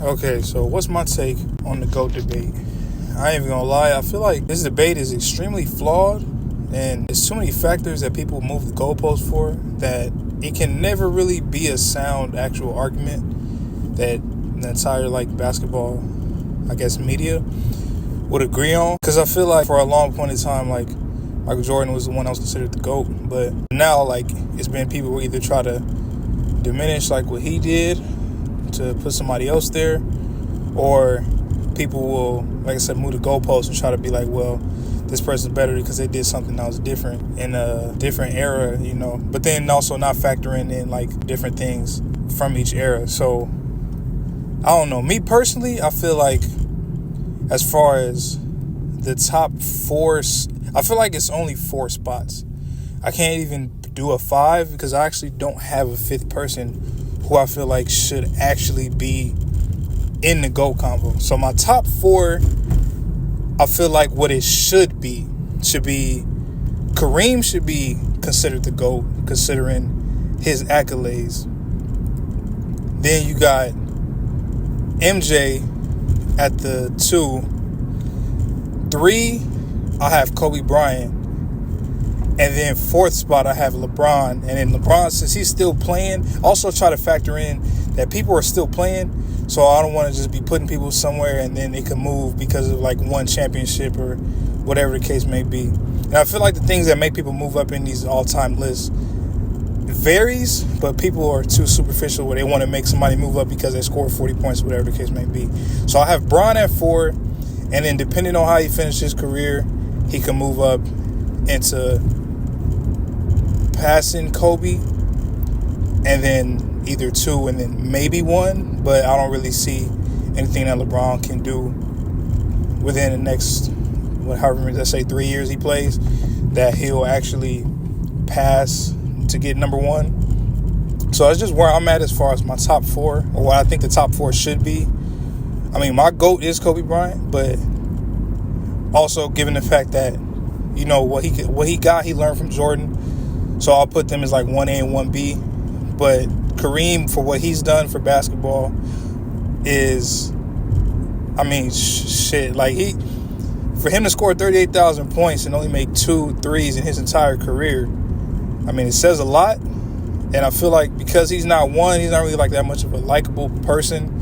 Okay, so what's my take on the GOAT debate? I ain't even gonna lie, I feel like this debate is extremely flawed, and there's too many factors that people move the goalposts for that it can never really be a sound actual argument that the entire basketball, I guess, media would agree on. Because I feel like for a long point in time, Michael Jordan was the one that was considered the GOAT, but now it's been people who either try to diminish what he did to put somebody else there, or people will, like I said, move the goalposts and try to be well, this person's better because they did something that was different in a different era, but then also not factoring in different things from each era. So I don't know. Me personally, I feel like as far as the top four, I feel like it's only 4 spots. I can't even do a 5 because I actually don't have a 5th person who I feel like should actually be in the GOAT convo. So my top 4, I feel like what it should be Kareem should be considered the GOAT considering his accolades. Then you got MJ at the 2. 3, I have Kobe Bryant. And then 4th spot, I have LeBron. And then LeBron, since he's still playing, also try to factor in that people are still playing. So I don't want to just be putting people somewhere and then they can move because of one championship or whatever the case may be. And I feel like the things that make people move up in these all-time lists varies, but people are too superficial where they want to make somebody move up because they scored 40 points, whatever the case may be. So I have Bron at 4, and then depending on how he finished his career, he can move up into passing Kobe, and then either 2 and then maybe 1, but I don't really see anything that LeBron can do within the next, let's say 3 years he plays, that he'll actually pass to get number 1. So that's just where I'm at as far as my top 4, or what I think the top 4 should be. I mean, my GOAT is Kobe Bryant, but also given the fact that, what he got, he learned from Jordan. So I'll put them as 1A and 1B. But Kareem, for what he's done for basketball, is, shit. For him to score 38,000 points and only make 2 threes in his entire career, it says a lot. And I feel like because he's not really that much of a likable person.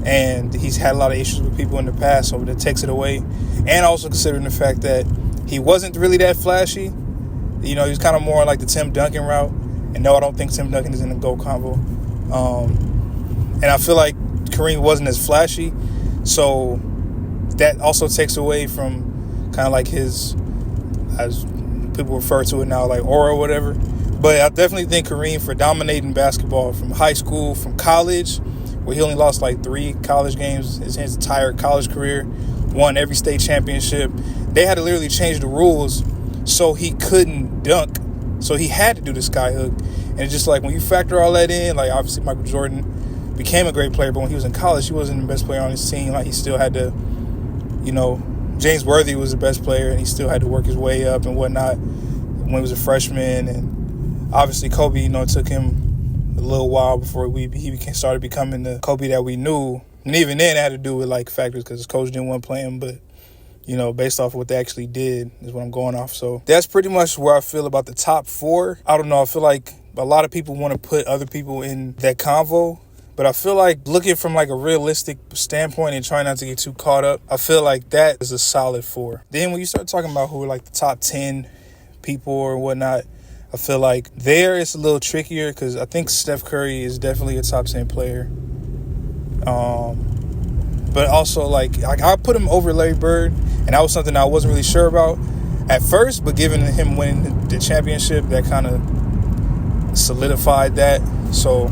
And he's had a lot of issues with people in the past, so that takes it away. And also considering the fact that he wasn't really that flashy. He was kind of more like the Tim Duncan route. And no, I don't think Tim Duncan is in the GOAT convo. And I feel like Kareem wasn't as flashy. So that also takes away from kind of his, as people refer to it now, aura or whatever. But I definitely think Kareem, for dominating basketball from high school, from college, where he only lost 3 college games his entire college career, won every state championship. They had to literally change the rules so he couldn't dunk. So he had to do the sky hook. And it's just when you factor all that in, obviously Michael Jordan became a great player, but when he was in college, he wasn't the best player on his team. He still had to, James Worthy was the best player, and he still had to work his way up and whatnot when he was a freshman. And obviously Kobe, it took him a little while before he started becoming the Kobe that we knew. And even then, it had to do with factors because his coach didn't want to play him, but based off of what they actually did is what I'm going off. So that's pretty much where I feel about the top 4. I don't know. I feel like a lot of people want to put other people in that convo, but I feel like looking from a realistic standpoint and trying not to get too caught up, I feel like that is a solid 4. Then when you start talking about who are the top 10 people or whatnot, I feel like there it's a little trickier because I think Steph Curry is definitely a top 10 player. But also, I put him over Larry Bird, and that was something I wasn't really sure about at first, but given him winning the championship, that kind of solidified that. So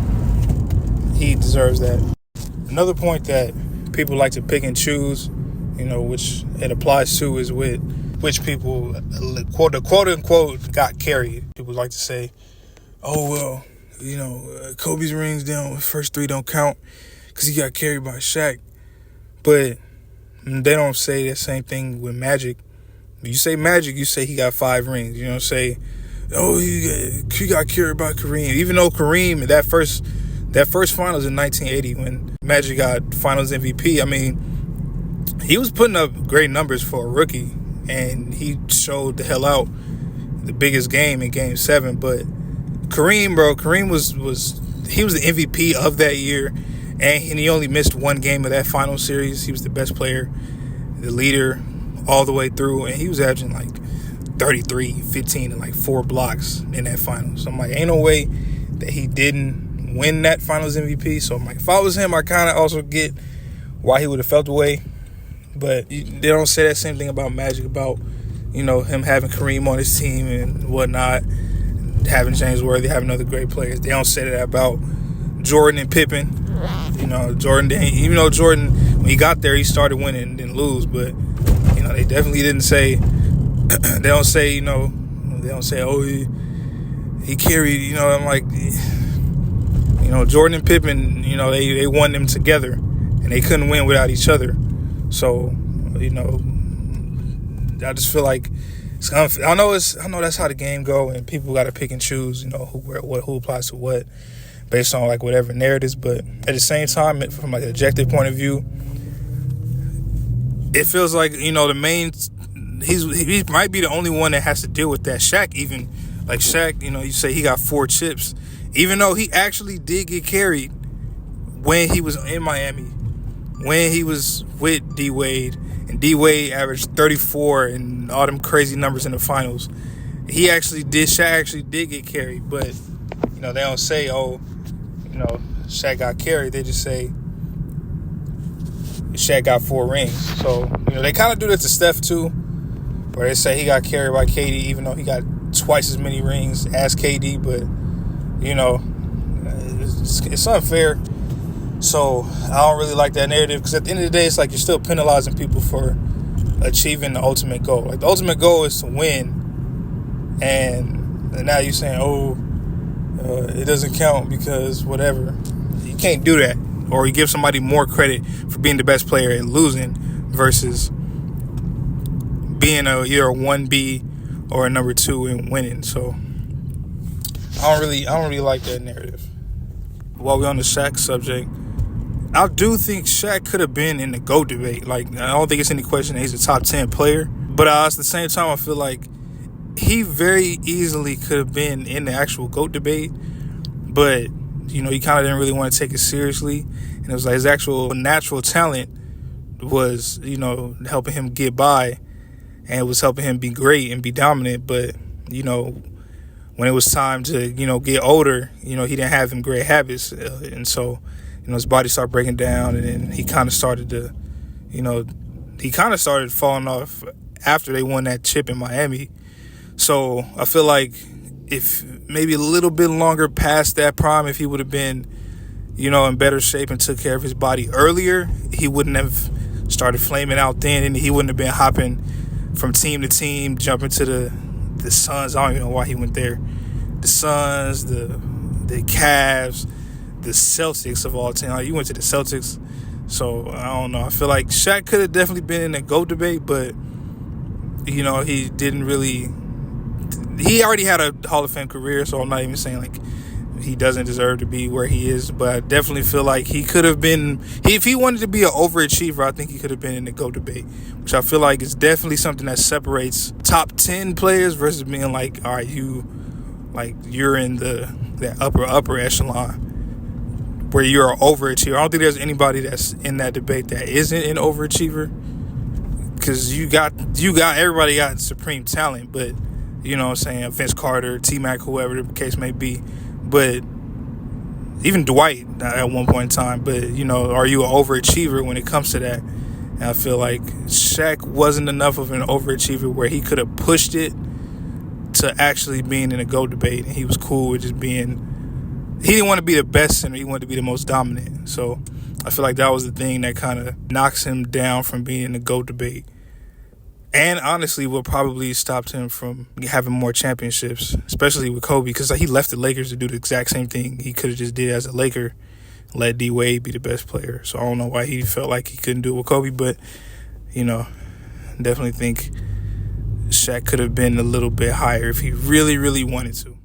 he deserves that. Another point that people like to pick and choose, which it applies to, is with which people, quote unquote, got carried. People like to say, oh, well, Kobe's rings down, first 3 don't count because he got carried by Shaq. But they don't say the same thing with Magic. When you say Magic, you say he got 5 rings. You don't say, oh, he got carried by Kareem. Even though Kareem, That first finals in 1980 when Magic got finals MVP, I mean, he was putting up great numbers for a rookie, and he showed the hell out the biggest game in Game 7. But Kareem was he was the MVP of that year, and he only missed one game of that final series. He was the best player, the leader all the way through, and he was averaging like 33, 15, and like 4 blocks in that final. So I'm like, ain't no way that he didn't win that finals MVP. So I'm like, if I was him, I kind of also get why he would have felt the way. But they don't say that same thing about Magic, about, you know, him having Kareem on his team and whatnot, having James Worthy, having other great players. They don't say that about Jordan and Pippen. You know, Jordan, even though Jordan, when he got there, he started winning and didn't lose. But, you know, they definitely didn't say, they don't say, oh, he carried, you know. I'm like, you know, Jordan and Pippen, you know, they won them together, and they couldn't win without each other. So, you know, I just feel like it's unfair. I know that's how the game go, and people got to pick and choose, you know, who applies to what, based on like whatever narratives. But at the same time, from like an objective point of view, it feels like, you know, he might be the only one that has to deal with that. Shaq, even like Shaq, you know, you say he got 4 chips, even though he actually did get carried when he was in Miami. When he was with D Wade, and D Wade averaged 34 and all them crazy numbers in the finals, Shaq actually did get carried. But, you know, they don't say, oh, you know, Shaq got carried. They just say Shaq got 4 rings. So, you know, they kind of do that to Steph too, where they say he got carried by KD, even though he got twice as many rings as KD. But, you know, it's unfair. So I don't really like that narrative, because at the end of the day, it's like you're still penalizing people for achieving the ultimate goal. Like, the ultimate goal is to win, and now you're saying, it doesn't count because whatever. You can't do that. Or you give somebody more credit for being the best player and losing versus being either a 1B or a number 2 and winning. So I don't really like that narrative. While we're on the Shaq subject, I do think Shaq could have been in the GOAT debate. Like, I don't think it's any question that he's a top 10 player. But at the same time, I feel like he very easily could have been in the actual GOAT debate. But, you know, he kind of didn't really want to take it seriously. And it was like his actual natural talent was, you know, helping him get by. And it was helping him be great and be dominant. But, you know, when it was time to, you know, get older, you know, he didn't have them great habits. And so, you know, his body started breaking down, and then he kind of started to, you know, falling off after they won that chip in Miami. So I feel like if maybe a little bit longer past that prime, if he would have been, you know, in better shape and took care of his body earlier, he wouldn't have started flaming out then, and he wouldn't have been hopping from team to team, jumping to the Suns. I don't even know why he went there. The Suns, the Cavs, the Celtics of all time. Like, you went to the Celtics. So, I don't know. I feel like Shaq could have definitely been in the GOAT debate, but, you know, he didn't really... He already had a Hall of Fame career, so I'm not even saying, like, he doesn't deserve to be where he is, but I definitely feel like he could have been... If he wanted to be an overachiever, I think he could have been in the GOAT debate, which I feel like is definitely something that separates top 10 players versus being like, all right, you're in that upper echelon where you're an overachiever. I don't think there's anybody that's in that debate that isn't an overachiever, because everybody got supreme talent, but, you know what I'm saying, Vince Carter, T-Mac, whoever the case may be, but even Dwight at one point in time. But, you know, are you an overachiever when it comes to that? And I feel like Shaq wasn't enough of an overachiever where he could have pushed it to actually being in a GOAT debate, and he was cool with just being... He didn't want to be the best center. He wanted to be the most dominant. So I feel like that was the thing that kind of knocks him down from being in the GOAT debate. And honestly, what probably stopped him from having more championships, especially with Kobe, because he left the Lakers to do the exact same thing he could have just did as a Laker, let D Wade be the best player. So I don't know why he felt like he couldn't do it with Kobe, but, you know, definitely think Shaq could have been a little bit higher if he really, really wanted to.